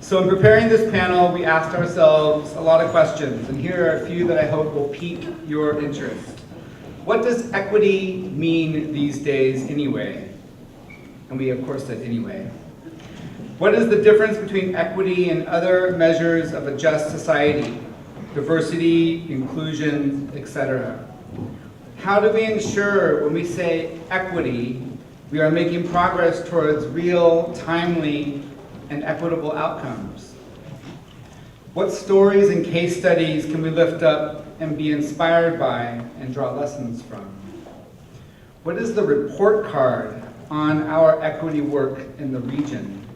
So in preparing this panel, we asked ourselves a lot of questions, and here are a few that I hope will pique your interest. What does equity mean these days anyway? And we of course said anyway. What is the difference between equity and other measures of a just society? Diversity, inclusion, etc. How do we ensure when we say equity, we are making progress towards real, timely, and equitable outcomes? What stories and case studies can we lift up and be inspired by and draw lessons from? What is the report card on our equity work in the region?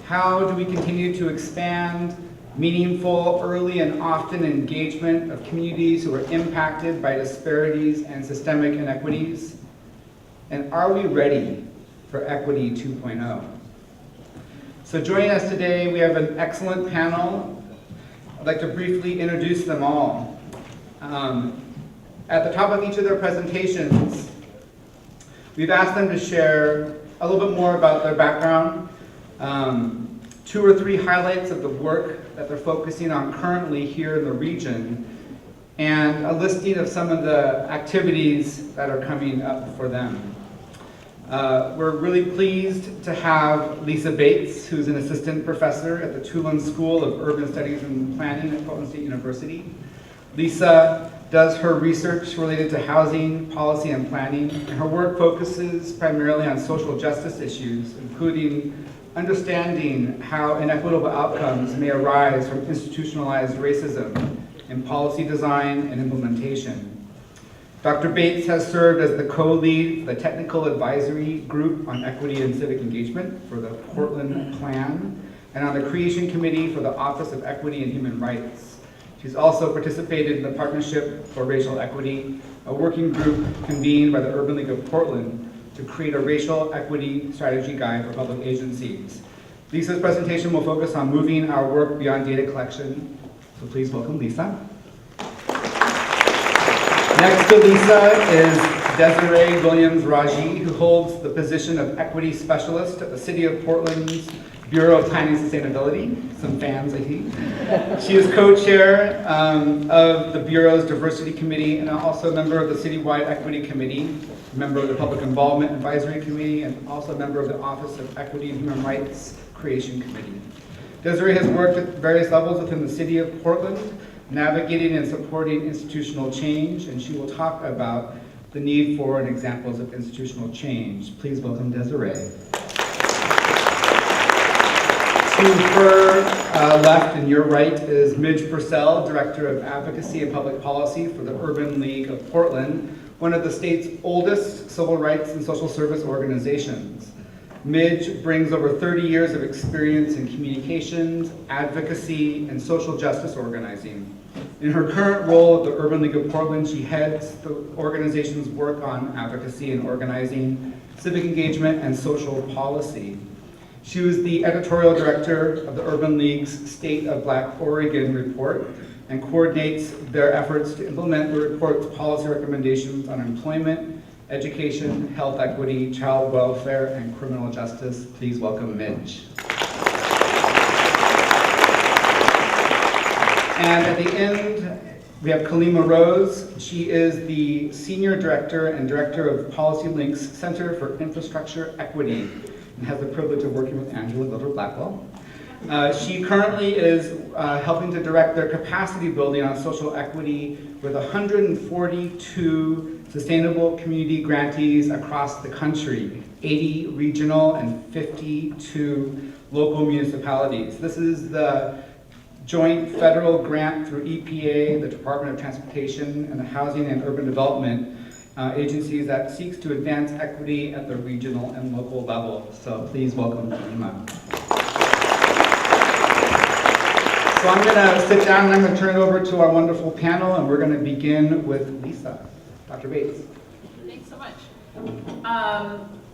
How do we continue to expand meaningful, early, and often engagement of communities who are impacted by disparities and systemic inequities? And are we ready for Equity 2.0? So joining us today, we have an excellent panel. I'd like to briefly introduce them all. At the top of each of their presentations, we've asked them to share a little bit more about their background, 2 or 3 highlights of the work that they're focusing on currently here in the region, and a listing of some of the activities that are coming up for them. We're really pleased to have Lisa Bates, who's an assistant professor at the Tulane School of Urban Studies and Planning at Portland State University. Lisa does her research related to housing, policy, and planning, and her work focuses primarily on social justice issues, including understanding how inequitable outcomes may arise from institutionalized racism in policy design and implementation. Dr. Bates has served as the co-lead for the Technical Advisory Group on Equity and Civic Engagement for the Portland Plan, and on the Creation Committee for the Office of Equity and Human Rights. She's also participated in the Partnership for Racial Equity, a working group convened by the Urban League of Portland to create a racial equity strategy guide for public agencies. Lisa's presentation will focus on moving our work beyond data collection. So please welcome Lisa. Next to Lisa is Desiree Williams-Raji, who holds the position of Equity Specialist at the City of Portland's Bureau of Planning and Sustainability. Some fans, I think. She is co-chair of the Bureau's Diversity Committee and also a member of the Citywide Equity Committee, member of the Public Involvement Advisory Committee, and also a member of the Office of Equity and Human Rights Creation Committee. Desiree has worked at various levels within the City of Portland, navigating and supporting institutional change, and she will talk about the need for and examples of institutional change. Please welcome Desiree. To her left and your right is Midge Purcell, Director of Advocacy and Public Policy for the Urban League of Portland, one of the state's oldest civil rights and social service organizations. Midge brings over 30 years of experience in communications, advocacy, and social justice organizing. In her current role at the Urban League of Portland, she heads the organization's work on advocacy and organizing, civic engagement, and social policy. She was the editorial director of the Urban League's State of Black Oregon report and coordinates their efforts to implement the report's policy recommendations on employment, education, health equity, child welfare, and criminal justice. Please welcome Midge. And at the end, we have Kalima Rose. She is the Senior Director and Director of Policy Link's Center for Infrastructure Equity and has the privilege of working with Angela Glover-Blackwell. She currently is helping to direct their capacity building on social equity with 142 sustainable community grantees across the country, 80 regional and 52 local municipalities. This is the joint federal grant through EPA, the Department of Transportation, and the Housing and Urban Development agencies that seeks to advance equity at the regional and local level. So please welcome Kalima. So I'm going to sit down and I'm going to turn it over to our wonderful panel, and we're going to begin with Lisa. Dr. Bates. Thanks so much.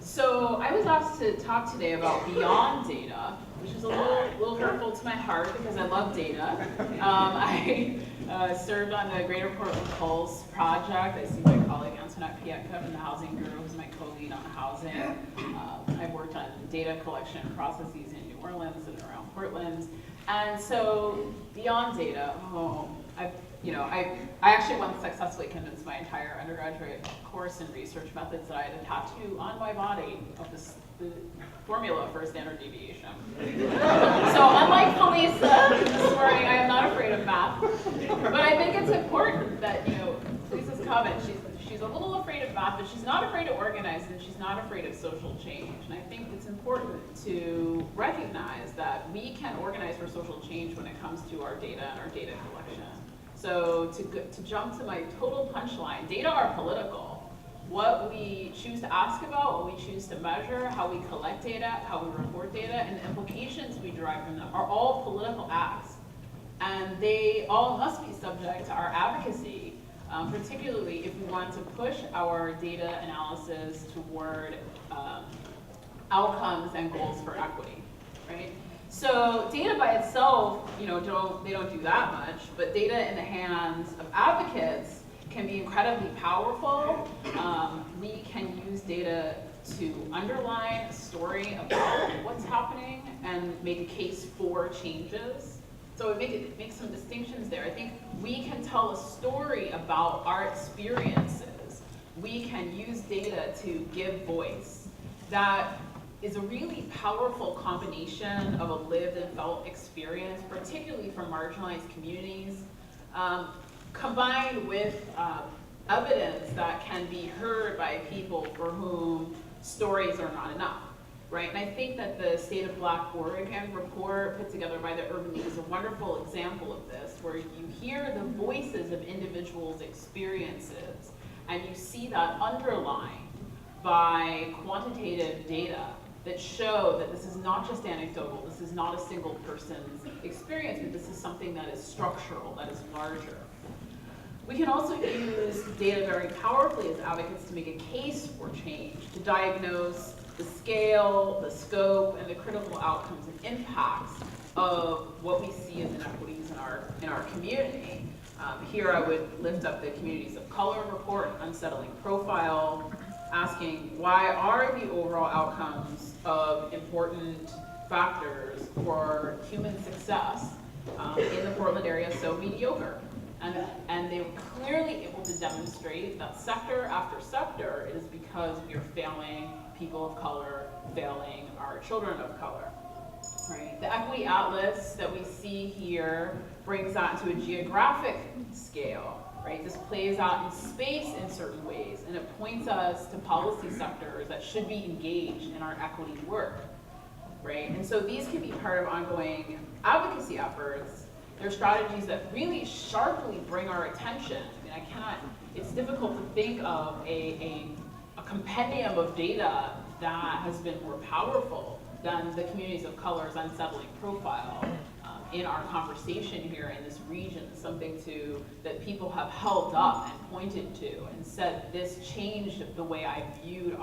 So I was asked to talk today about beyond data, which is a little hurtful to my heart because I love data. I served on the Greater Portland Pulse project. I see my colleague Antoinette Pietka from the Housing Bureau, who's my co-lead on housing. I've worked on data collection processes in New New Orleans and around Portland. And so beyond data, I actually once successfully convinced my entire undergraduate course in research methods that I had a tattoo on my body of the formula for a standard deviation. So unlike Felisa this morning, I am not afraid of math. But I think it's important that, Felisa's comment, she's a little afraid of math, but she's not afraid to organize, and she's not afraid of social change. And I think it's important to recognize that we can organize for social change when it comes to our data and our data collection. So to jump to my total punchline, data are political. What we choose to ask about, what we choose to measure, how we collect data, how we report data, and the implications we derive from them are all political acts. And they all must be subject to our advocacy, particularly if we want to push our data analysis toward outcomes and goals for equity, right? So data by itself, they don't do that much, but data in the hands of advocates can be incredibly powerful. We can use data to underline a story about what's happening and make a case for changes. So it makes some distinctions there. I think we can tell a story about our experiences. We can use data to give voice. That is a really powerful combination of a lived and felt experience, particularly for marginalized communities, combined with evidence that can be heard by people for whom stories are not enough, right? And I think that the State of Black Oregon report put together by the Urban League is a wonderful example of this, where you hear the voices of individuals' experiences, and you see that underlined by quantitative data that show that this is not just anecdotal, this is not a single person's experience, but this is something that is structural, that is larger. We can also use data very powerfully as advocates to make a case for change, to diagnose the scale, the scope, and the critical outcomes and impacts of what we see as inequities in our community. Here I would lift up the Communities of Color report, Unsettling Profile, asking why are the overall outcomes of important factors for human success in the Portland area so mediocre? And they were clearly able to demonstrate that sector after sector, it is because we are failing people of color, failing our children of color, right? The Equity Atlas that we see here brings that to a geographic scale, right? This plays out in space in certain ways, and it points us to policy sectors that should be engaged in our equity work, right? And so these can be part of ongoing advocacy efforts. They're strategies that really sharply bring our attention. I mean, it's difficult to think of a compendium of data that has been more powerful than the Communities of Color's Unsettling Profile in our conversation here in this region, something that people have held up and pointed to and said, this changed the way I viewed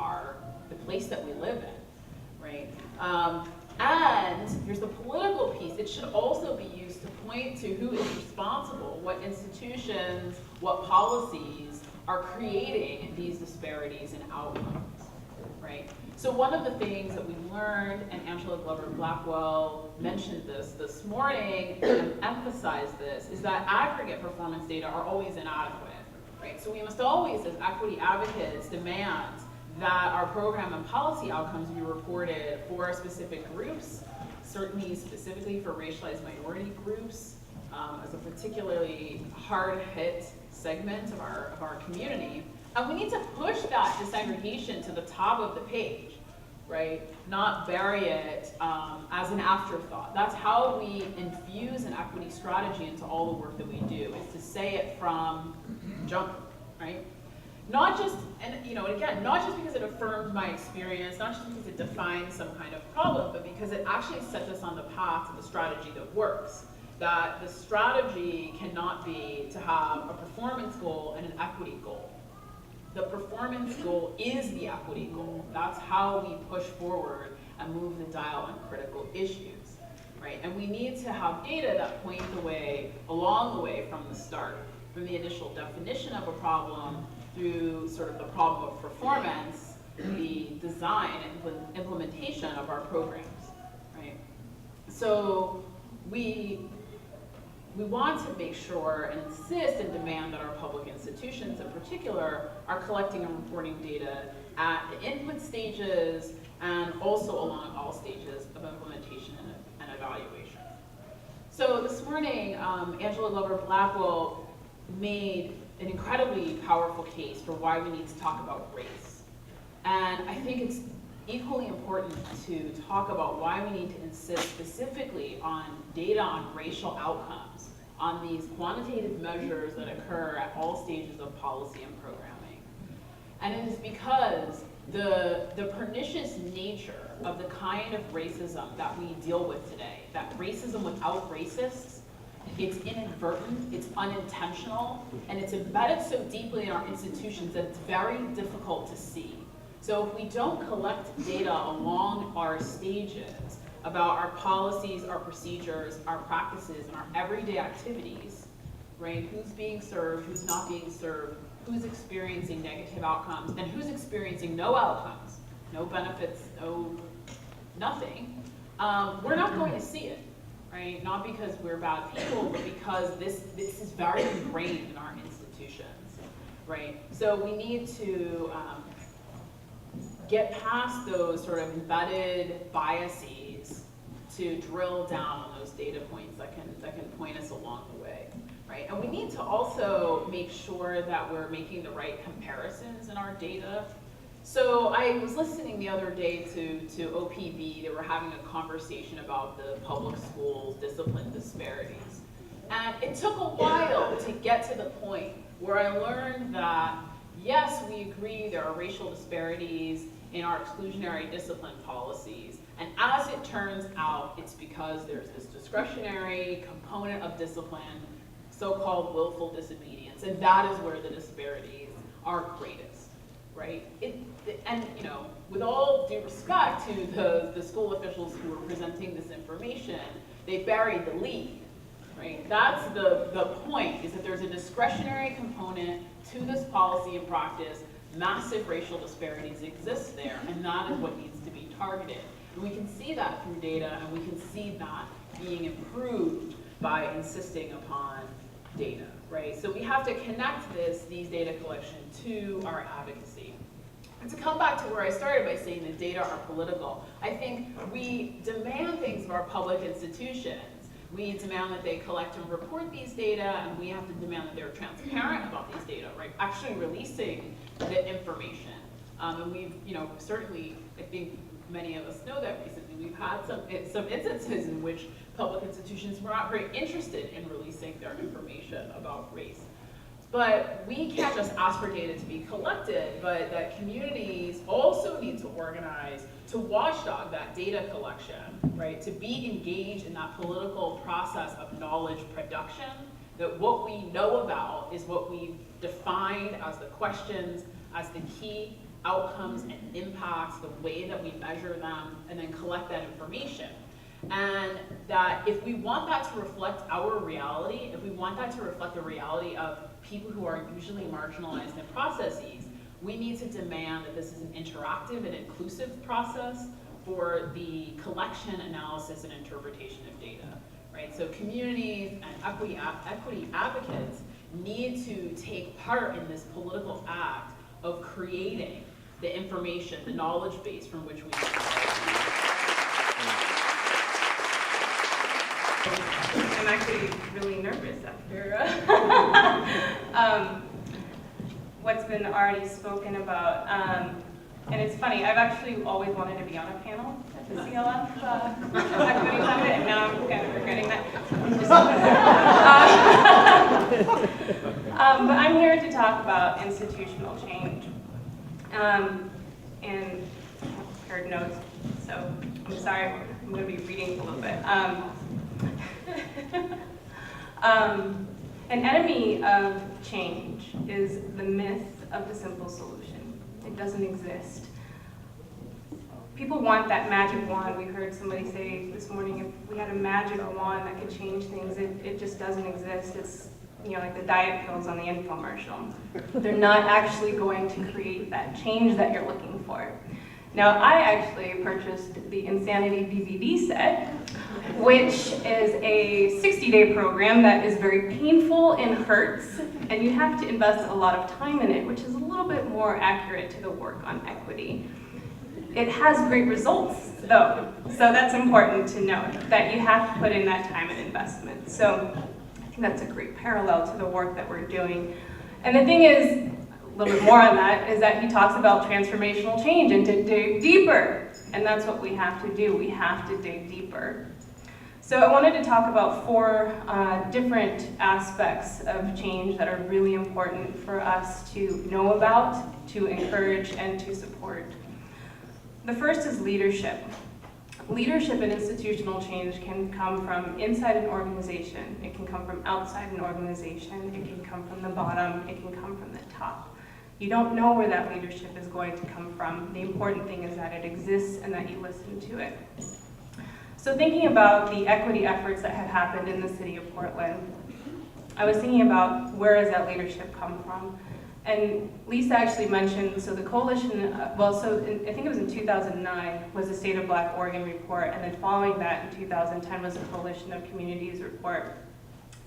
the place that we live in, right? And here's the political piece. It should also be used to point to who is responsible, what institutions, what policies are creating these disparities in outcomes, right? So one of the things that we learned, and Angela Glover-Blackwell mentioned this morning and emphasized this, is that aggregate performance data are always inadequate, right? So we must always, as equity advocates, demand that our program and policy outcomes be reported for specific groups, certainly specifically for racialized minority groups, as a particularly hard-hit segment of our community. And we need to push that disaggregation to the top of the page, right? Not bury it as an afterthought. That's how we infuse an equity strategy into all the work that we do, is to say it from jump, right? Not just, not just because it affirmed my experience, not just because it defines some kind of problem, but because it actually sets us on the path to the strategy that works. That the strategy cannot be to have a performance goal and an equity goal. The performance goal is the equity goal. That's how we push forward and move the dial on critical issues, right? And we need to have data that point the way, along the way from the start, from the initial definition of a problem through sort of the problem of performance, the design and implementation of our programs, right? So we want to make sure and insist and demand that our public institutions in particular are collecting and reporting data at the input stages and also along all stages of implementation and evaluation. So this morning, Angela Glover-Blackwell made an incredibly powerful case for why we need to talk about race. And I think it's equally important to talk about why we need to insist specifically on data on racial outcomes, on these quantitative measures that occur at all stages of policy and programming. And it is because the pernicious nature of the kind of racism that we deal with today, that racism without racists, it's inadvertent, it's unintentional, and it's embedded so deeply in our institutions that it's very difficult to see. So if we don't collect data along our stages about our policies, our procedures, our practices, and our everyday activities, right? Who's being served, who's not being served, who's experiencing negative outcomes, and who's experiencing no outcomes, no benefits, no nothing, we're not going to see it, right? Not because we're bad people, but because this is very ingrained in our institutions, right? So we need to get past those sort of embedded biases to drill down on those data points that can point us along the way, right? And we need to also make sure that we're making the right comparisons in our data. So I was listening the other day to OPB. They were having a conversation about the public schools discipline disparities. And it took a while to get to the point where I learned that, yes, we agree there are racial disparities in our exclusionary discipline policies. And as it turns out, it's because there's this discretionary component of discipline, so-called willful disobedience, and that is where the disparities are greatest, right? And you know, with all due respect to the school officials who were presenting this information, they buried the lead, right? That's the point, is that there's a discretionary component to this policy and practice. Massive racial disparities exist there, and that is what needs to be targeted. And we can see that through data, and we can see that being improved by insisting upon data, right? So we have to connect these data collection to our advocacy. And to come back to where I started by saying that data are political, I think we demand things of our public institutions. We demand that they collect and report these data, and we have to demand that they're transparent about these data, right? Actually releasing the information. And we've, certainly, I think many of us know that recently we've had some instances in which public institutions were not very interested in releasing their information about race. But we can't just ask for data to be collected, but that communities also need to organize to watchdog that data collection, right? To be engaged in that political process of knowledge production, that what we know about is what we've defined as the questions, as the key outcomes and impacts, the way that we measure them, and then collect that information. And that if we want that to reflect our reality, if we want that to reflect the reality of people who are usually marginalized in processes, we need to demand that this is an interactive and inclusive process for the collection, analysis, and interpretation of data, right? So communities and equity advocates need to take part in this political act of creating the information, the knowledge base from which we I'm actually really nervous after what's been already spoken about. And it's funny, I've actually always wanted to be on a panel at the CLF Equity Summit, and now I'm kind of regretting that. But I'm here to talk about institutional change. And I've prepared notes, so I'm sorry, I'm going to be reading a little bit. An enemy of change is the myth of the simple solution. It doesn't exist. People want that magic wand. We heard somebody say this morning, if we had a magic wand that could change things, it just doesn't exist. It's like the diet pills on the infomercial. They're not actually going to create that change that you're looking for. Now, I actually purchased the Insanity DVD set, which is a 60-day program that is very painful and hurts, and you have to invest a lot of time in it, which is a little bit more accurate to the work on equity. It has great results, though, so that's important to note, that you have to put in that time and investment. So I think that's a great parallel to the work that we're doing. And the thing is, a little bit more on that, is that he talks about transformational change and to dig deeper. And that's what we have to do. We have to dig deeper. So I wanted to talk about 4 different aspects of change that are really important for us to know about, to encourage, and to support. The first is leadership. Leadership and institutional change can come from inside an organization. It can come from outside an organization. It can come from the bottom. It can come from the top. You don't know where that leadership is going to come from. The important thing is that it exists and that you listen to it. So thinking about the equity efforts that have happened in the city of Portland, I was thinking about where does that leadership come from? And Lisa actually mentioned, so the coalition, I think it was in 2009, was the State of Black Oregon report, and then following that in 2010 was the Coalition of Communities report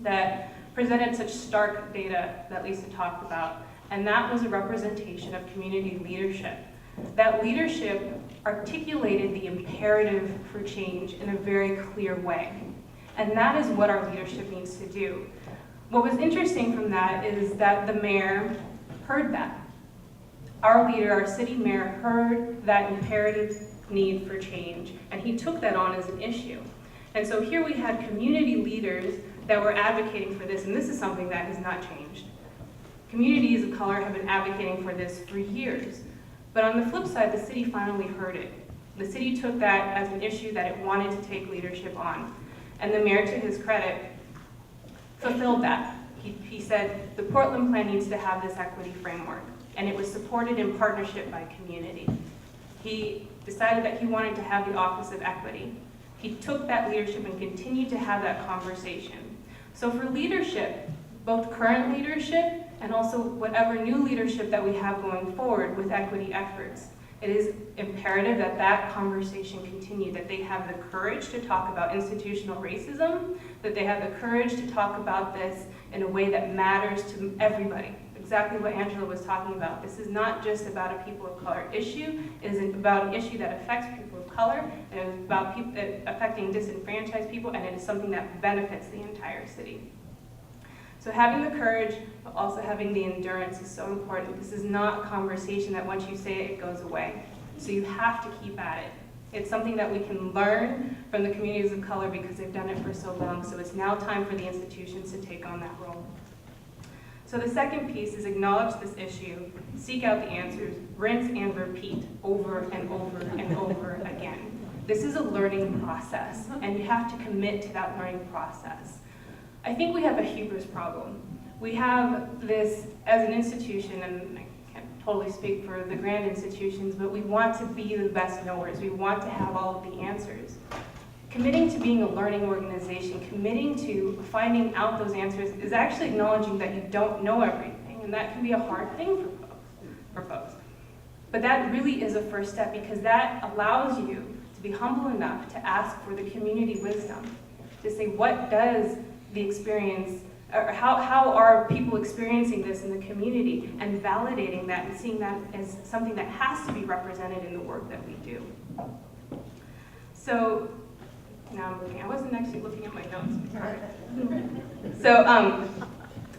that presented such stark data that Lisa talked about. And that was a representation of community leadership. That leadership articulated the imperative for change in a very clear way. And that is what our leadership needs to do. What was interesting from that is that the mayor heard that. Our leader, our city mayor, heard that imperative need for change, and he took that on as an issue. And so here we had community leaders that were advocating for this, and this is something that has not changed. Communities of color have been advocating for this for years. But on the flip side, the city finally heard it. The city took that as an issue that it wanted to take leadership on. And the mayor, to his credit, fulfilled that. He said, the Portland plan needs to have this equity framework. And it was supported in partnership by community. He decided that he wanted to have the Office of Equity. He took that leadership and continued to have that conversation. So for leadership, both current leadership and also whatever new leadership that we have going forward with equity efforts, it is imperative that that conversation continue, that they have the courage to talk about institutional racism, that they have the courage to talk about this in a way that matters to everybody. Exactly what Angela was talking about. This is not just about a people of color issue. It is about an issue that affects people of color, and it is about affecting disenfranchised people, and it is something that benefits the entire city. So having the courage, but also having the endurance is so important. This is not a conversation that once you say it, it goes away. So you have to keep at it. It's something that we can learn from the communities of color because they've done it for so long. So it's now time for the institutions to take on that role. So the second piece is acknowledge this issue, seek out the answers, rinse and repeat over and over and over again. This is a learning process, and you have to commit to that learning process. I think we have a hubris problem. We have this as an institution, and I can't totally speak for the grand institutions, but we want to be the best knowers. We want to have all of the answers. Committing to being a learning organization, committing to finding out those answers is actually acknowledging that you don't know everything, and that can be a hard thing for folks. But that really is a first step because that allows you to be humble enough to ask for the community wisdom, to say what does the experience, or how are people experiencing this in the community, and validating that and seeing that as something that has to be represented in the work that we do. So now I'm looking, I wasn't actually looking at my notes. So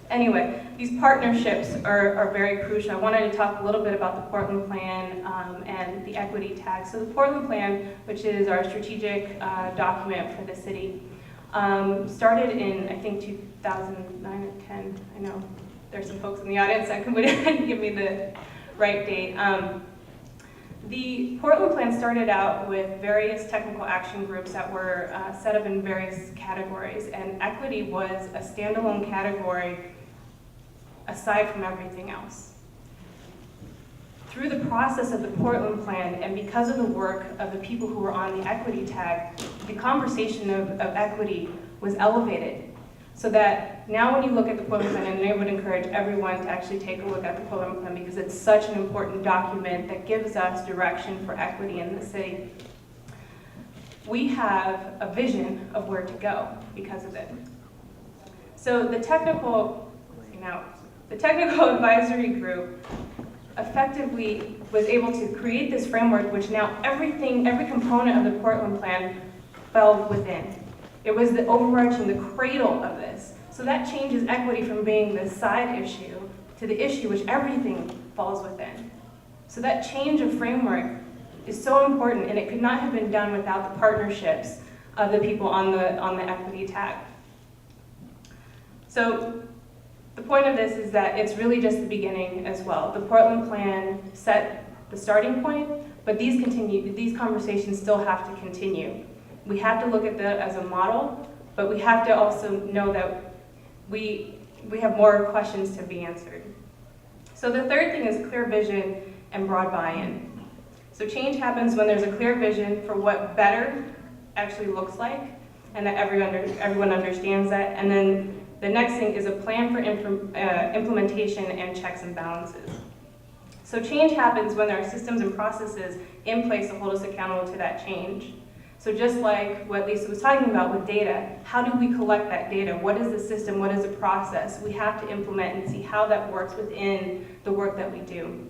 anyway, these partnerships are very crucial. I wanted to talk a little bit about the Portland Plan and the equity tag. So the Portland Plan, which is our strategic document for the city, started in, I think, 2009 or 10. I know there's some folks in the audience that can give me the right date. The Portland Plan started out with various technical action groups that were set up in various categories, and equity was a standalone category aside from everything else. Through the process of the Portland Plan, and because of the work of the people who were on the equity tag, the conversation of equity was elevated. So that now when you look at the Portland Plan, and I would encourage everyone to actually take a look at the Portland Plan because it's such an important document that gives us direction for equity in the city. We have a vision of where to go because of it. So the technical advisory group effectively was able to create this framework which now every component of the Portland Plan fell within. It was the overarching, the cradle of this. So that changes equity from being the side issue to the issue which everything falls within. So that change of framework is so important, and it could not have been done without the partnerships of the people on the equity tag. So the point of this is that it's really just the beginning as well. The Portland Plan set the starting point, but these conversations still have to continue. We have to look at that as a model, but we have to also know that we have more questions to be answered. So the third thing is clear vision and broad buy-in. So change happens when there's a clear vision for what better actually looks like, and that everyone understands that. And then the next thing is a plan for implementation and checks and balances. So change happens when there are systems and processes in place to hold us accountable to that change. So just like what Lisa was talking about with data, how do we collect that data? What is the system? What is the process? We have to implement and see how that works within the work that we do.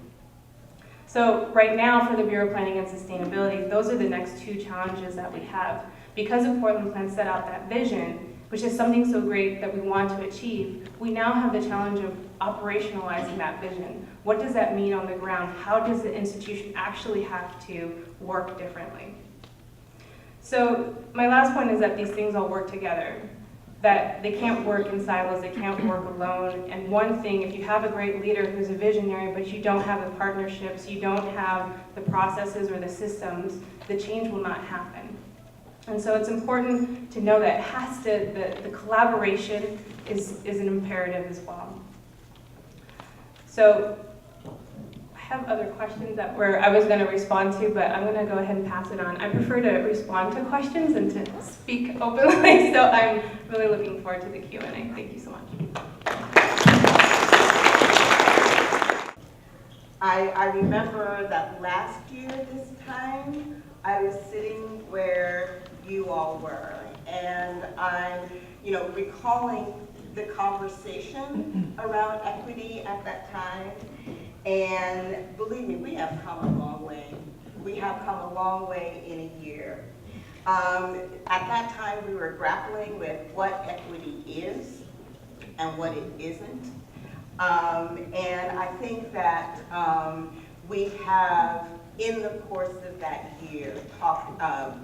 So right now for the Bureau of Planning and Sustainability, those are the next two challenges that we have. Because the Portland Plan set out that vision, which is something so great that we want to achieve, we now have the challenge of operationalizing that vision. What does that mean on the ground? How does the institution actually have to work differently? So my last point is that these things all work together, that they can't work in silos, they can't work alone. And one thing, if you have a great leader who's a visionary, but you don't have the partnerships, you don't have the processes or the systems, the change will not happen. And so it's important to know that the collaboration is an imperative as well. So I have other questions that I was going to respond to, but I'm going to go ahead and pass it on. I prefer to respond to questions and to speak openly, so I'm really looking forward to the Q&A. Thank you so much. I remember that last year this time, I was sitting where you all were, and I'm, recalling the conversation around equity at that time. And believe me, we have come a long way. We have come a long way in a year. At that time, we were grappling with what equity is and what it isn't. And I think that we have, in the course of that year,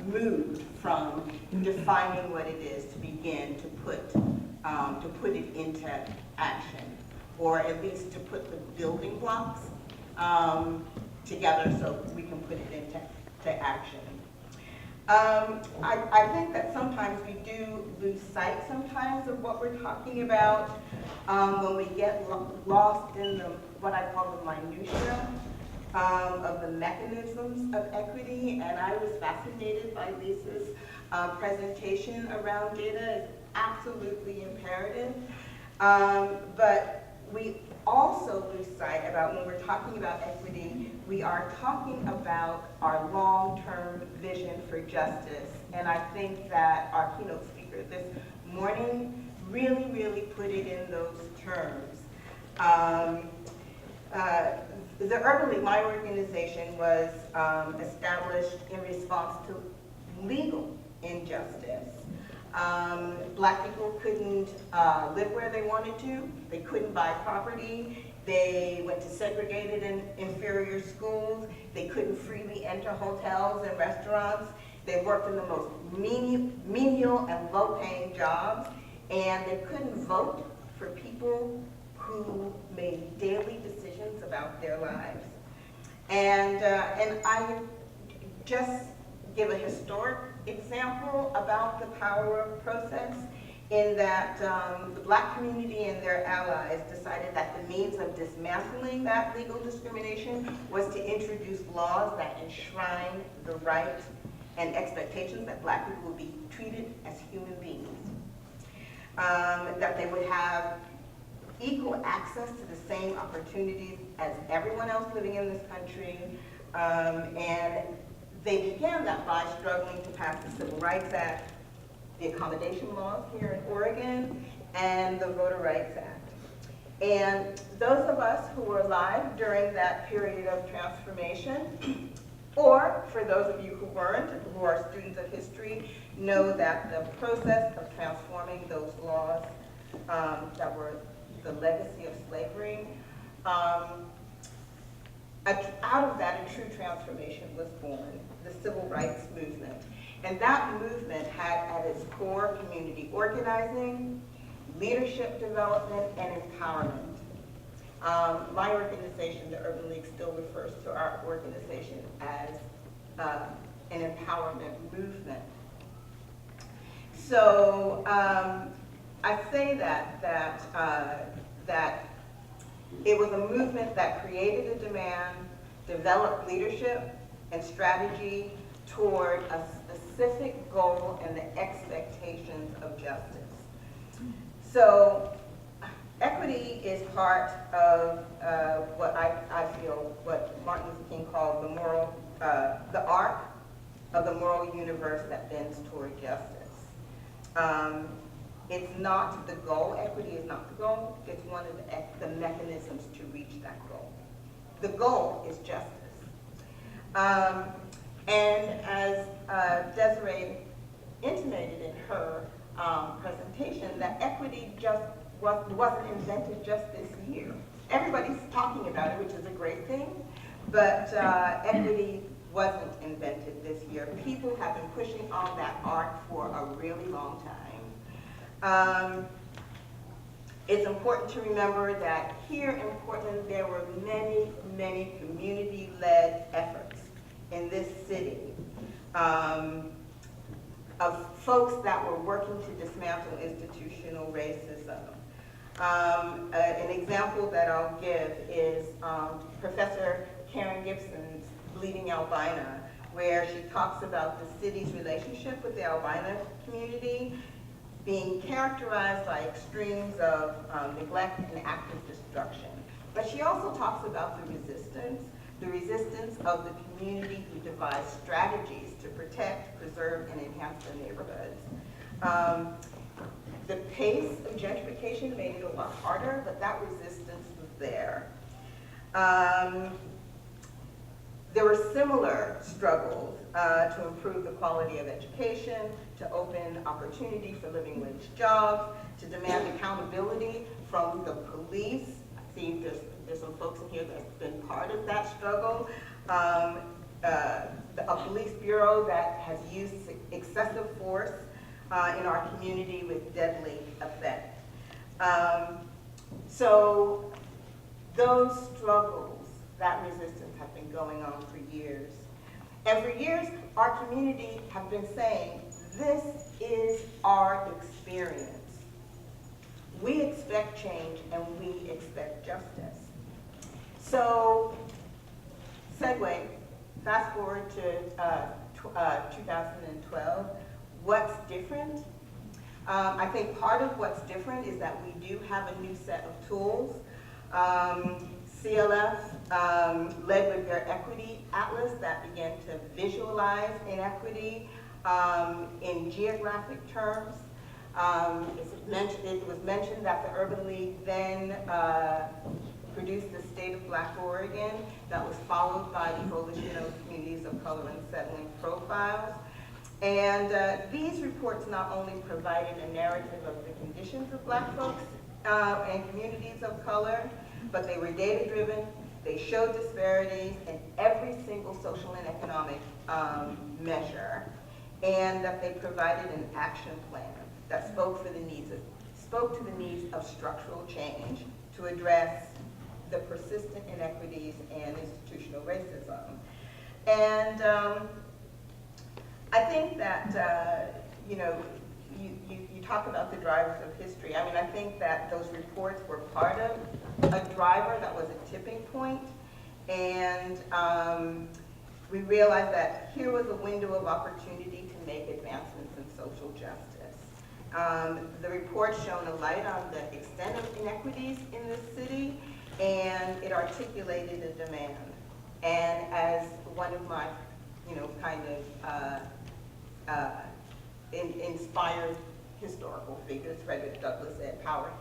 moved from defining what it is to begin to put it into action, or at least to put the building blocks together so we can put it into action. I think that sometimes we do lose sight sometimes of what we're talking about when we get lost in what I call the minutia of the mechanisms of equity. And I was fascinated by Lisa's presentation around data. It's absolutely imperative. But we also lose sight about, when we're talking about equity, we are talking about our long-term vision for justice. And I think that our keynote speaker this morning really, really put it in those terms. The Urban League, my organization, was established in response to legal injustice. Black people couldn't live where they wanted to. They couldn't buy property. They went to segregated and inferior schools. They couldn't freely enter hotels and restaurants. They worked in the most menial and low-paying jobs. And they couldn't vote for people who made daily decisions about their lives. And I just give a historic example about the power of process, in that the Black community and their allies decided that the means of dismantling that legal discrimination was to introduce laws that enshrine the right and expectations that Black people would be treated as human beings. that they would have equal access to the same opportunities as everyone else living in this country. And they began that by struggling to pass the Civil Rights Act, the accommodation laws here in Oregon, and the Voter Rights Act. And those of us who were alive during that period of transformation, or for those of you who weren't, who are students of history, know that the process of transforming those laws that were the legacy of slavery, out of that a true transformation was born, the Civil Rights Movement. And that movement had at its core community organizing, leadership development, and empowerment. My organization, the Urban League, still refers to our organization as an empowerment movement. So I say that it was a movement that created a demand, developed leadership and strategy toward a specific goal and the expectations of justice. So equity is part of what I feel, what Martin Luther King called the arc of the moral universe that bends toward justice. It's not the goal. Equity is not the goal. It's one of the mechanisms to reach that goal. The goal is justice. And as Desiree intimated in her presentation, that equity just wasn't invented just this year. Everybody's talking about it, which is a great thing, but equity wasn't invented this year. People have been pushing on that arc for a really long time. It's important to remember that here in Portland, there were many, many community-led efforts in this city of folks that were working to dismantle institutional racism. An example that I'll give is Professor Karen Gibson's Bleeding Albina, where she talks about the city's relationship with the albina community being characterized by extremes of neglect and active destruction. But she also talks about the resistance of the community who devised strategies to protect, preserve, and enhance their neighborhoods. The pace of gentrification made it a lot harder, but that resistance was there. There were similar struggles to improve the quality of education, to open opportunity for living wage jobs, to demand accountability from the police. I see there's some folks in here that's been part of that struggle. A police bureau that has used excessive force in our community with deadly effect. So those struggles, that resistance have been going on for years. And for years, our community have been saying, this is our experience. We expect change and we expect justice. So, segue, fast forward to 2012. What's different? I think part of what's different is that we do have a new set of tools. CLF led with their equity atlas that began to visualize inequity in geographic terms. It was mentioned that the Urban League then produced the State of Black Oregon that was followed by the Coalition of Communities of Color and Settling Profiles. And these reports not only provided a narrative of the conditions of Black folks and communities of color, but they were data-driven. They showed disparities in every single social and economic measure, and that they provided an action plan that spoke to the needs of structural change to address the persistent inequities and institutional racism. And I think that you talk about the drivers of history. I mean, I think that those reports were part of a driver that was a tipping point, and we realized that here was a window of opportunity to make advancements in social justice. The report shone a light on the extent of inequities in this city, and it articulated a demand. And as one of my, kind of inspired historical figures, Frederick Douglass said, power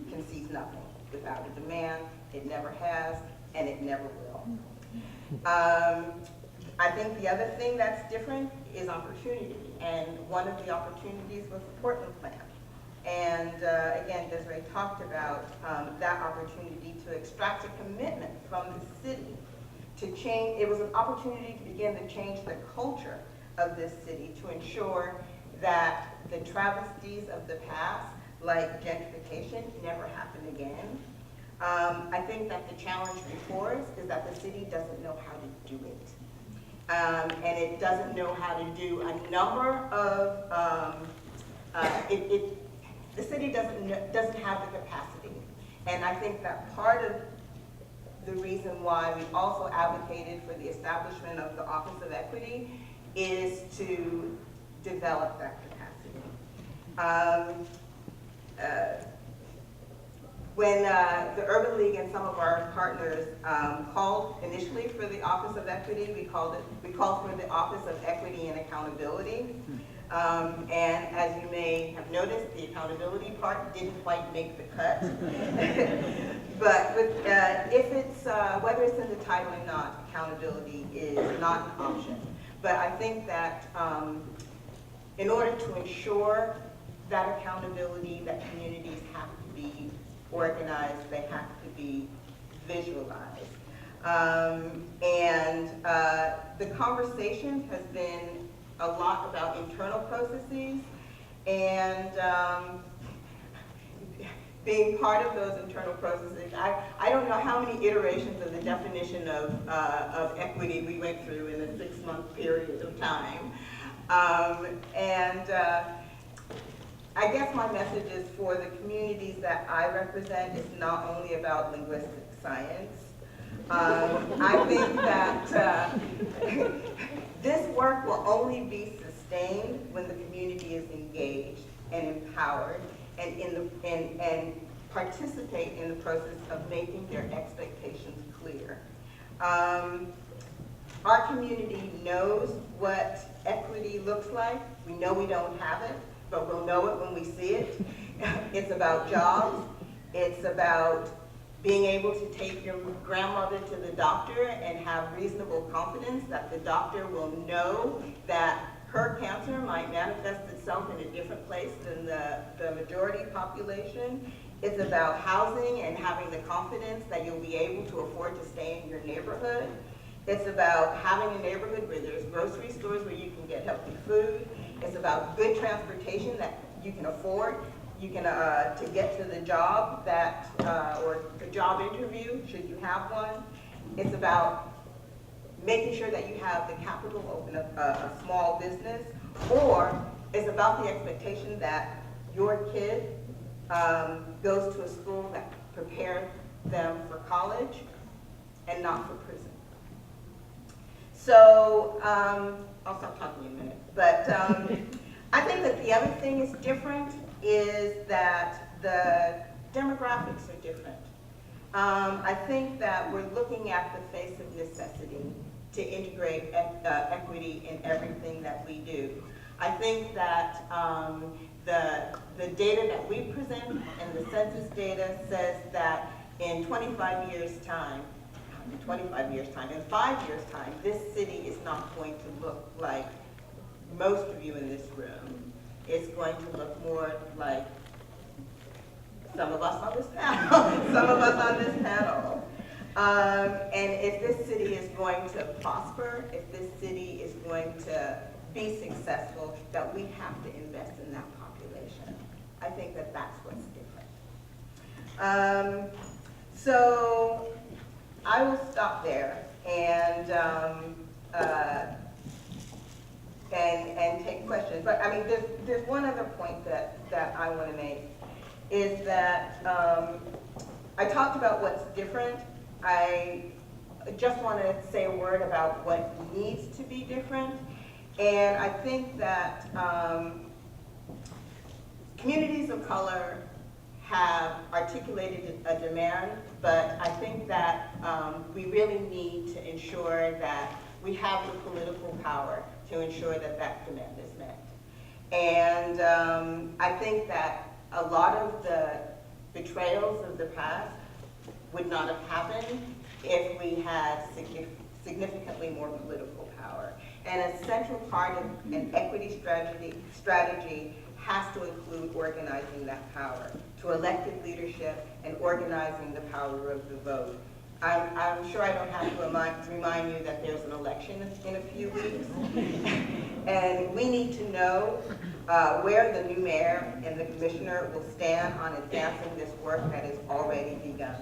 concedes nothing without a demand. It never has, and it never will. I think the other thing that's different is opportunity, and one of the opportunities was the Portland plan. And again, Desiree talked about that opportunity to extract a commitment from the city to change. It was an opportunity to begin to change the culture of this city, to ensure that the travesties of the past, like gentrification, never happen again. I think that the challenge before us is that the city doesn't know how to do it. And it doesn't know how to do a number of, the city doesn't have the capacity. And I think that part of the reason why we also advocated for the establishment of the Office of Equity is to develop that capacity. When the Urban League and some of our partners called initially for the Office of Equity, we called for the Office of Equity and Accountability. And as you may have noticed, the accountability part didn't quite make the cut. But if it's, whether it's in the title or not, accountability is not an option. But I think that in order to ensure that accountability, that communities have to be organized, they have to be visualized. The conversation has been a lot about internal processes, and being part of those internal processes, I don't know how many iterations of the definition of equity we went through in a 6-month period of time. I guess my message is for the communities that I represent, it's not only about linguistic science. I think that this work will only be sustained when the community is engaged and empowered and participate in the process of making their expectations clear. Our community knows what equity looks like. We know we don't have it, but we'll know it when we see it. It's about jobs. It's about being able to take your grandmother to the doctor and have reasonable confidence that the doctor will know that her cancer might manifest itself in a different place than the majority population. It's about housing and having the confidence that you'll be able to afford to stay in your neighborhood. It's about having a neighborhood where there's grocery stores where you can get healthy food. It's about good transportation that you can afford. You can, to get to the job that, or the job interview, should you have one. It's about making sure that you have the capital to open up a small business, or it's about the expectation that your kid goes to a school that prepares them for college and not for prison. So, I'll stop talking in a minute, but I think that the other thing is different is that the demographics are different. I think that we're looking at the face of necessity to integrate equity in everything that we do. I think that the data that we present and the census data says that in 25 years' time, in 5 years' time, this city is not going to look like most of you in this room. It's going to look more like some of us on this panel. And if this city is going to prosper, if this city is going to be successful, that we have to invest in that population. I think that that's what's different. So I will stop there and take questions. But I mean, there's one other point that I want to make, is that I talked about what's different. I just want to say a word about what needs to be different. And I think that communities of color have articulated a demand, but I think that we really need to ensure that we have the political power to ensure that that demand is met. And I think that a lot of the betrayals of the past would not have happened if we had significantly more political power. And a central part of an equity strategy has to include organizing that power, to elected leadership and organizing the power of the vote. I'm sure I don't have to remind you that there's an election in a few weeks. And we need to know where the new mayor and the commissioner will stand on advancing this work that has already begun.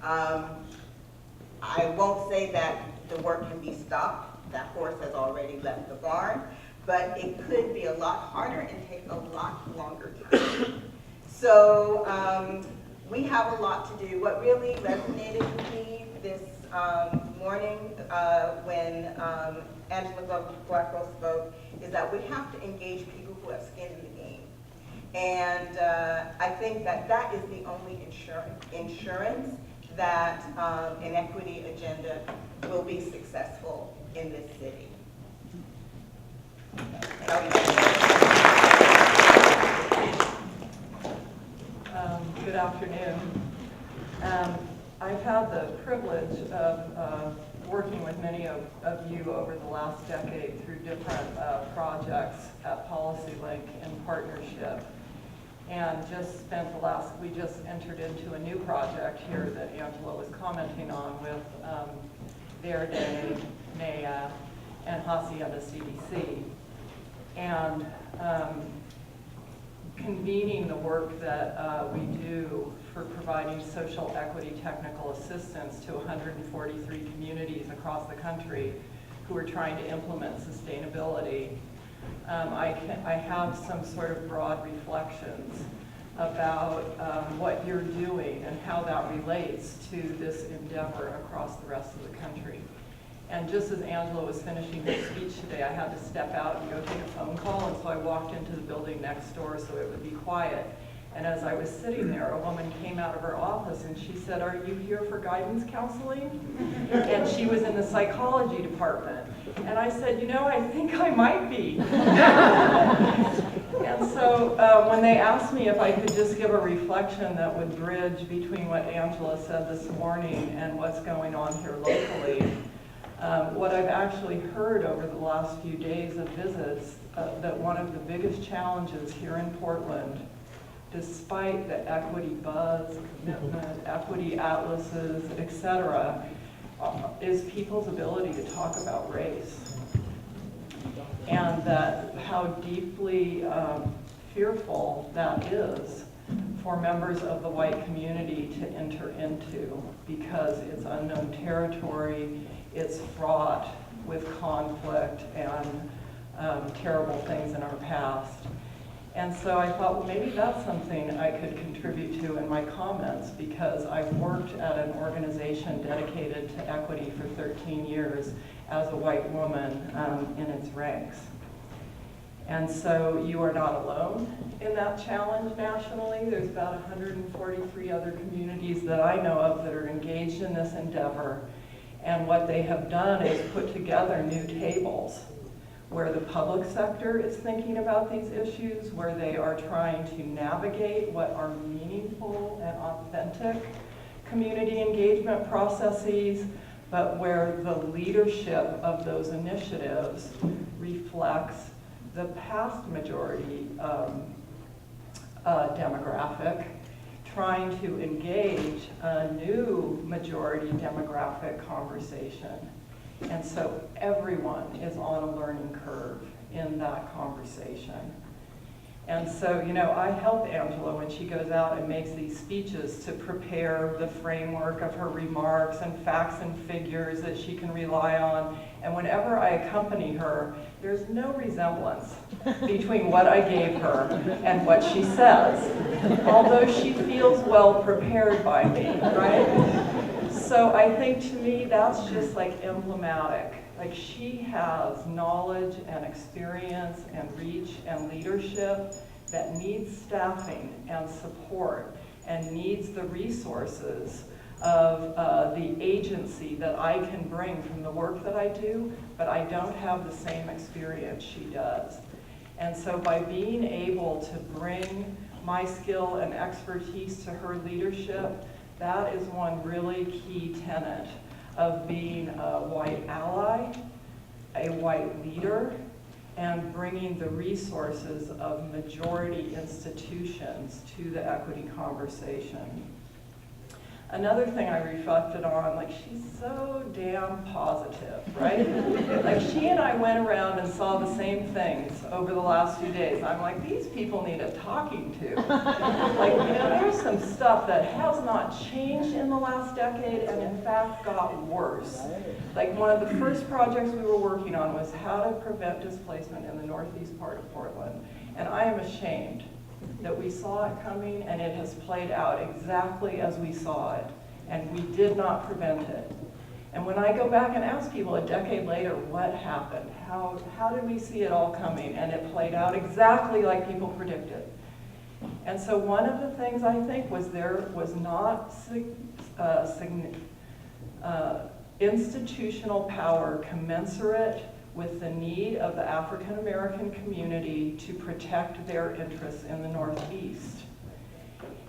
I won't say that the work can be stopped. That horse has already left the barn. But it could be a lot harder and take a lot longer time. So we have a lot to do. What really resonated with me this morning when Angela Blackwell spoke is that we have to engage people who have skin in the game. And I think that that is the only insurance that an equity agenda will be successful in this city. Good afternoon. I've had the privilege of working with many of you over the last decade through different projects at PolicyLink in partnership. And we just entered into a new project here that Angela was commenting on with Verde, NEA, and Hacienda CDC. And convening the work that we do for providing social equity technical assistance to 143 communities across the country who are trying to implement sustainability. I have some sort of broad reflections about what you're doing and how that relates to this endeavor across the rest of the country. And just as Angela was finishing her speech today, I had to step out and go take a phone call, and so I walked into the building next door so it would be quiet. And as I was sitting there, a woman came out of her office and she said, "Are you here for guidance counseling?" And she was in the psychology department. And I said, I think I might be. And so when they asked me if I could just give a reflection that would bridge between what Angela said this morning and what's going on here locally, what I've actually heard over the last few days of visits, that one of the biggest challenges here in Portland, despite the equity buzz, commitment, equity atlases, etc., is people's ability to talk about race. And that how deeply fearful that is for members of the white community to enter into, because it's unknown territory, it's fraught with conflict and terrible things in our past. And so I thought, well, maybe that's something I could contribute to in my comments, because I've worked at an organization dedicated to equity for 13 years as a white woman in its ranks. And so you are not alone in that challenge nationally. There's about 143 other communities that I know of that are engaged in this endeavor. And what they have done is put together new tables where the public sector is thinking about these issues, where they are trying to navigate what are meaningful and authentic community engagement processes, but where the leadership of those initiatives reflects the past majority demographic, trying to engage a new majority demographic conversation. And so everyone is on a learning curve in that conversation. And so, I help Angela when she goes out and makes these speeches to prepare the framework of her remarks and facts and figures that she can rely on. And whenever I accompany her, there's no resemblance between what I gave her and what she says, although she feels well prepared by me, right? So I think to me that's just like emblematic. Like, she has knowledge and experience and reach and leadership that needs staffing and support and needs the resources of the agency that I can bring from the work that I do, but I don't have the same experience she does. And so by being able to bring my skill and expertise to her leadership, that is one really key tenet of being a white ally, a white leader, and bringing the resources of majority institutions to the equity conversation. Another thing I reflected on, like, she's so damn positive, right? Like, she and I went around and saw the same things over the last few days. I'm like, these people need a talking to. Like, you know, there's some stuff that has not changed in the last decade and in fact got worse. Like, one of the first projects we were working on was how to prevent displacement in the northeast part of Portland. And I am ashamed that we saw it coming and it has played out exactly as we saw it, and we did not prevent it. And when I go back and ask people a decade later what happened, how did we see it all coming, and it played out exactly like people predicted. And so one of the things I think was there was not institutional power commensurate with the need of the African American community to protect their interests in the Northeast.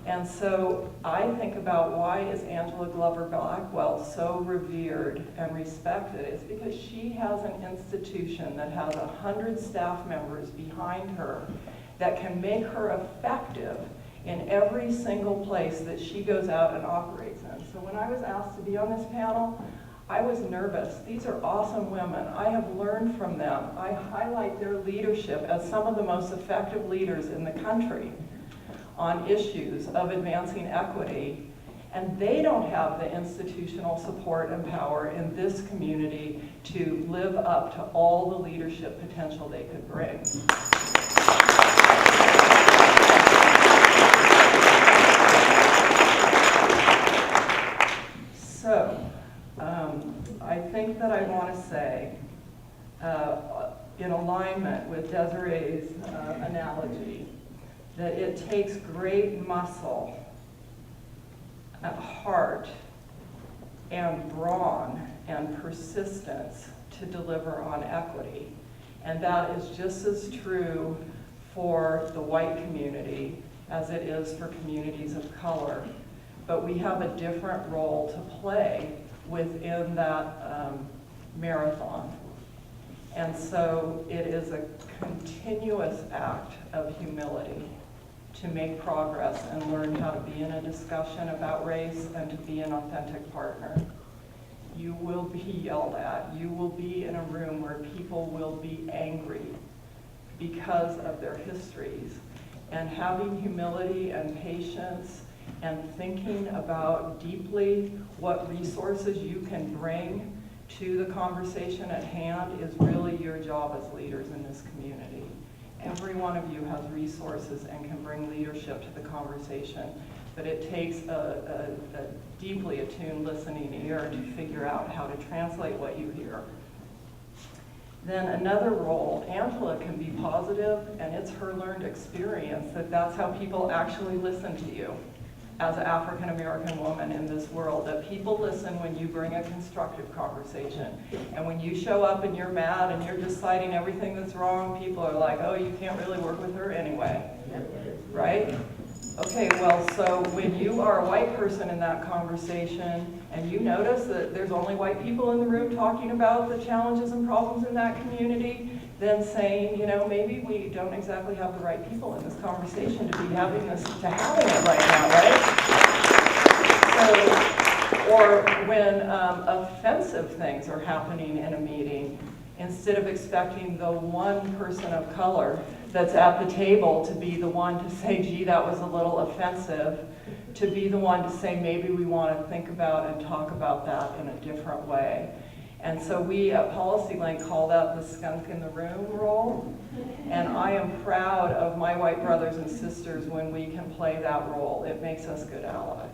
And so I think about, why is Angela Glover Blackwell so revered and respected? It's because she has an institution that has 100 staff members behind her that can make her effective in every single place that she goes out and operates in. So when I was asked to be on this panel, I was nervous. These are awesome women. I have learned from them. I highlight their leadership as some of the most effective leaders in the country on issues of advancing equity, and they don't have the institutional support and power in this community to live up to all the leadership potential they could bring. So, I think that I want to say, in alignment with Desiree's analogy, that it takes great muscle, heart, and brawn, and persistence to deliver on equity. And that is just as true for the white community as it is for communities of color. But we have a different role to play within that marathon. And so it is a continuous act of humility to make progress and learn how to be in a discussion about race and to be an authentic partner. You will be yelled at. You will be in a room where people will be angry because of their histories. And having humility and patience and thinking about deeply what resources you can bring to the conversation at hand is really your job as leaders in this community. Every one of you has resources and can bring leadership to the conversation, but it takes a deeply attuned listening ear to figure out how to translate what you hear. Then another role, Angela can be positive, and it's her learned experience that that's how people actually listen to you as an African American woman in this world, that people listen when you bring a constructive conversation. And when you show up and you're mad and you're just citing everything that's wrong, people are like, oh, you can't really work with her anyway, right? Okay, well, so when you are a white person in that conversation and you notice that there's only white people in the room talking about the challenges and problems in that community, then saying, you know, maybe we don't exactly have the right people in this conversation to be having this, to having it right now, right? So, or when offensive things are happening in a meeting, instead of expecting the one person of color that's at the table to be the one to say, gee, that was a little offensive, to be the one to say, maybe we want to think about and talk about that in a different way. And so we at Policy Link call that the skunk in the room role. And I am proud of my white brothers and sisters when we can play that role. It makes us good allies.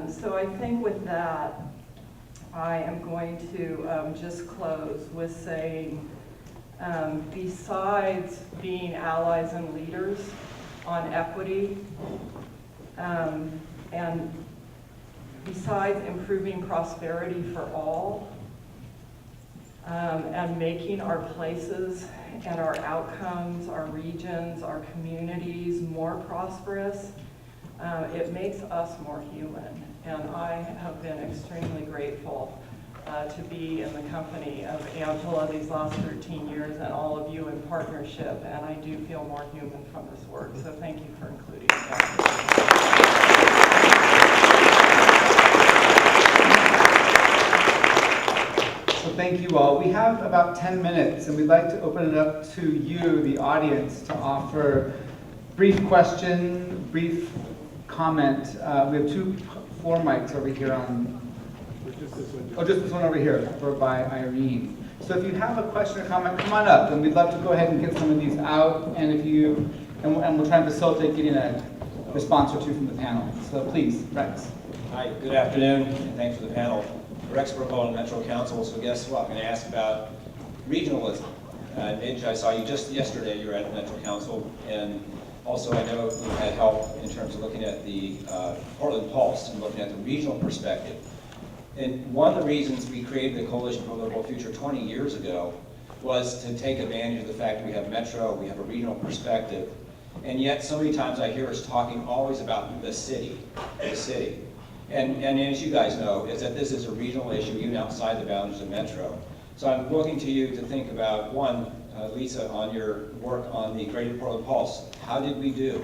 So I think with that, I am going to just close with saying, besides being allies and leaders on equity, and besides improving prosperity for all, and making our places and our outcomes, our regions, our communities more prosperous, it makes us more human. And I have been extremely grateful to be in the company of Angela these last 13 years and all of you in partnership, and I do feel more human from this work, so thank you for including me. So thank you all. We have about 10 minutes, and we'd like to open it up to you, the audience, to offer brief question, brief comment. We have four mics over here on. Oh, just this one over here, over by Irene. So if you have a question or comment, come on up, and we'd love to go ahead and get some of these out. And we'll try and facilitate getting a response or two from the panel. So please, Rex. Hi, good afternoon, and thanks for the panel. Rex Burkle, Metro Council. So guess what? I'm going to ask about regionalism. Midge, I saw you just yesterday. You were at Metro Council, and also I know you had help in terms of looking at the Portland Pulse and looking at the regional perspective. And one of the reasons we created the Coalition for a Livable Future 20 years ago was to take advantage of the fact that we have Metro, we have a regional perspective, and yet so many times I hear us talking always about the city, the city. And as you guys know, is that this is a regional issue even outside the boundaries of Metro. So I'm looking to you to think about, one, Lisa, on your work on the Greater Portland Pulse. How did we do?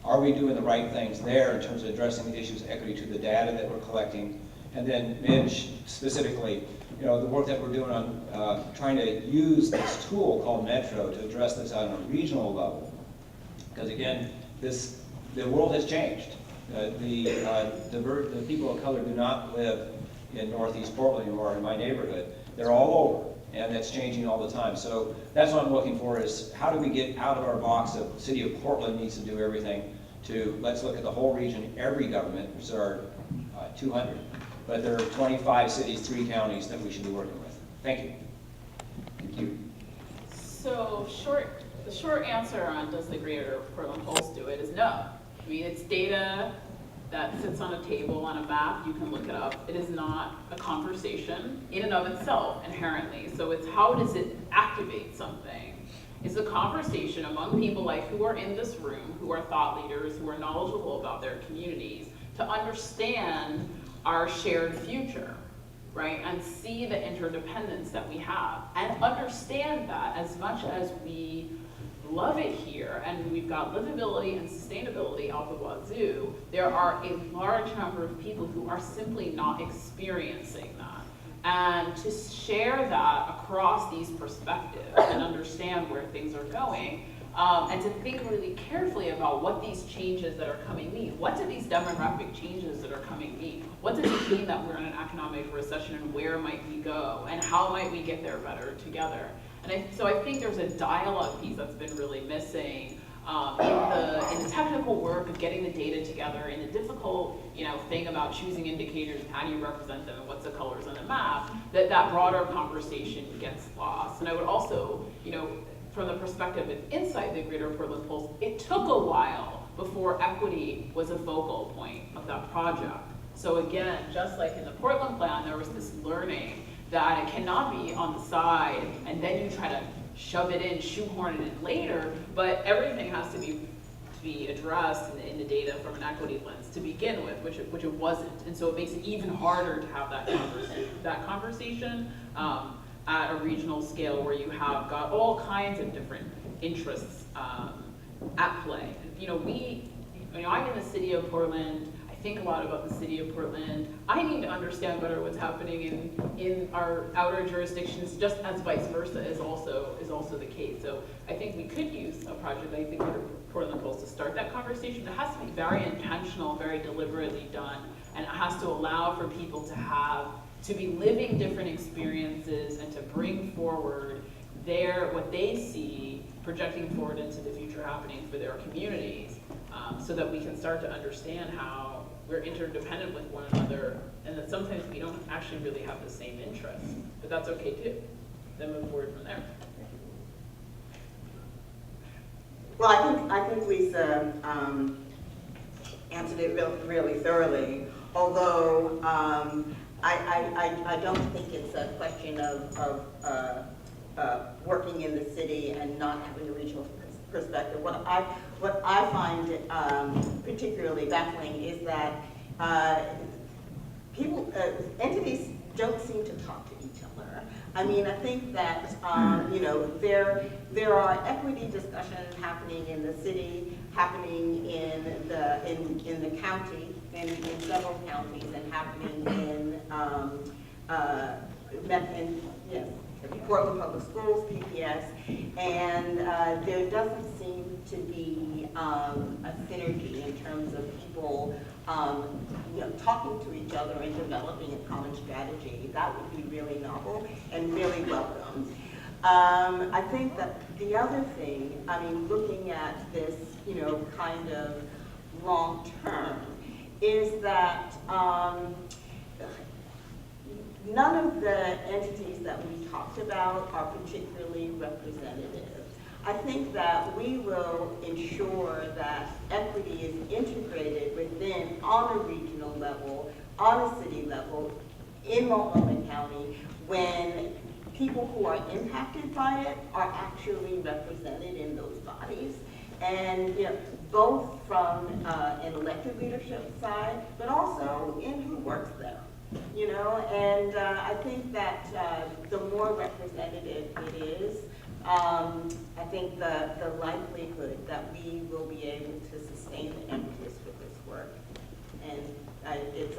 Are we doing the right things there in terms of addressing the issues of equity to the data that we're collecting? And then Midge, specifically, the work that we're doing on trying to use this tool called Metro to address this on a regional level. Because again, the world has changed. The people of color do not live in Northeast Portland anymore, in my neighborhood. They're all over, and that's changing all the time. So that's what I'm looking for, is how do we get out of our box of the city of Portland needs to do everything, to let's look at the whole region, every government, which there are 200. But there are 25 cities, 3 counties that we should be working with. Thank you. Thank you. So the short answer on does the Greater Portland Pulse do it is no. I mean, it's data that sits on a table, on a map, you can look it up. It is not a conversation in and of itself inherently. So it's how does it activate something? It's a conversation among people like who are in this room, who are thought leaders, who are knowledgeable about their communities, to understand our shared future, right? And see the interdependence that we have. And understand that as much as we love it here, and we've got livability and sustainability out the wazoo, there are a large number of people who are simply not experiencing that. And to share that across these perspectives and understand where things are going, and to think really carefully about what these changes that are coming mean. What do these demographic changes that are coming mean? What does it mean that we're in an economic recession, and where might we go? And how might we get there better together? And so I think there's a dialogue piece that's been really missing in the technical work of getting the data together, in the difficult thing about choosing indicators and how do you represent them and what's the colors on the map, that broader conversation gets lost. And I would also, from the perspective of inside the Greater Portland Pulse, it took a while before equity was a focal point of that project. So again, just like in the Portland plan, there was this learning that it cannot be on the side and then you try to shove it in, shoehorn it in later, but everything has to be addressed in the data from an equity lens to begin with, which it wasn't. And so it makes it even harder to have that conversation at a regional scale where you have got all kinds of different interests at play. I'm in the city of Portland. Think a lot about the city of Portland. I need to understand better what's happening in our outer jurisdictions, just as vice versa is also the case. So I think we could use a project like the Portland Pulse to start that conversation. It has to be very intentional, very deliberately done, and it has to allow for people to be living different experiences and to bring forward what they see, projecting forward into the future happening for their communities. so that we can start to understand how we're interdependent with one another, and that sometimes we don't actually really have the same interests, but that's okay too. Then move forward from there. Well, I think Lisa answered it really thoroughly, although I don't think it's a question of working in the city and not having a regional perspective. What I find particularly baffling is that entities don't seem to talk to each other. I mean, I think that there are equity discussions happening in the city, happening in the county, in several counties, and happening in Portland Public Schools, PPS, and there doesn't seem to be a synergy in terms of people talking to each other and developing a common strategy. That would be really novel and really welcome. I think that the other thing, I mean, looking at this, kind of long term, is that none of the entities that we talked about are particularly representative. I think that we will ensure that equity is integrated within, on a regional level, on a city level, in Multnomah County, when people who are impacted by it are actually represented in those bodies. And both from an elected leadership side, but also in who works there. And I think that the more representative it is, I think the likelihood that we will be able to sustain the impetus for this work. And I think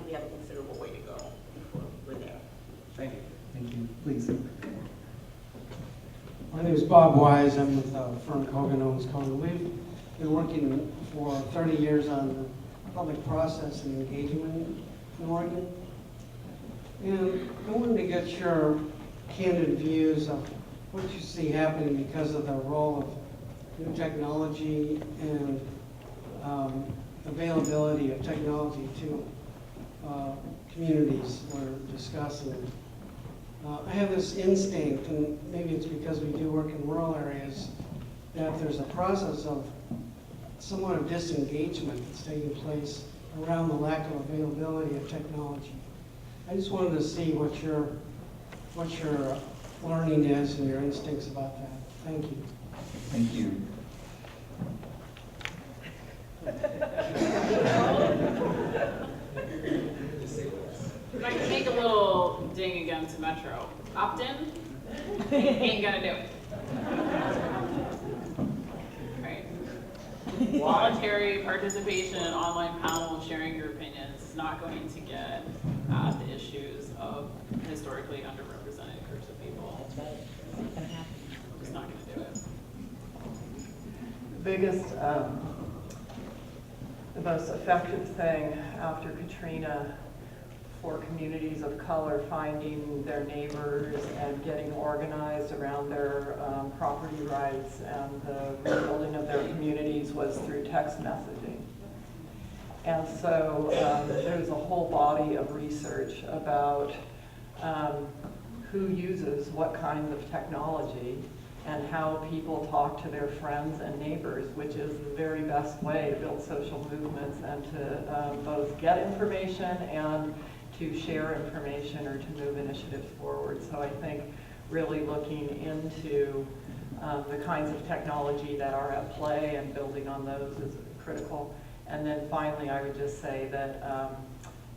we have a considerable way to go before we're there. Thank you. Thank you. Please. My name is Bob Wise. I'm with the firm Kogan Owens Kogan. We've been working for 30 years on the public process and engagement in Oregon. And I wanted to get your candid views of what you see happening because of the role of new technology and availability of technology to communities we're discussing. I have this instinct, and maybe it's because we do work in rural areas, that there's a process of somewhat of disengagement that's taking place around the lack of availability of technology. I just wanted to see what your learning is and your instincts about that. Thank you. Thank you. If I can make a little ding again to Metro. Opt-in? Ain't gonna do it. Right? Voluntary participation in online panel and sharing your opinions is not going to get at the issues of historically underrepresented groups of people. That's right. It's gonna happen. I'm just not gonna do it. The biggest, the most effective thing after Katrina for communities of color finding their neighbors and getting organized around their property rights and the rebuilding of their communities was through text messaging. And so there's a whole body of research about who uses what kinds of technology and how people talk to their friends and neighbors, which is the very best way to build social movements and to both get information and to share information or to move initiatives forward. So I think really looking into the kinds of technology that are at play and building on those is critical. And then finally, I would just say that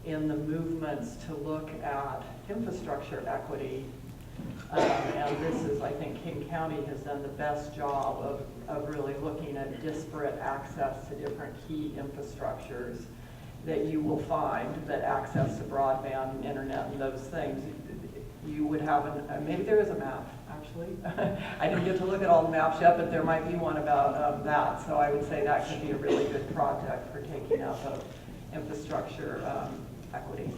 in the movements to look at infrastructure equity, and this is, I think, King County has done the best job of really looking at disparate access to different key infrastructures, that you will find that access to broadband and internet and those things, you would have, maybe there is a map, actually. I didn't get to look at all the maps yet, but there might be one about that. So I would say that could be a really good project for taking up of infrastructure equity.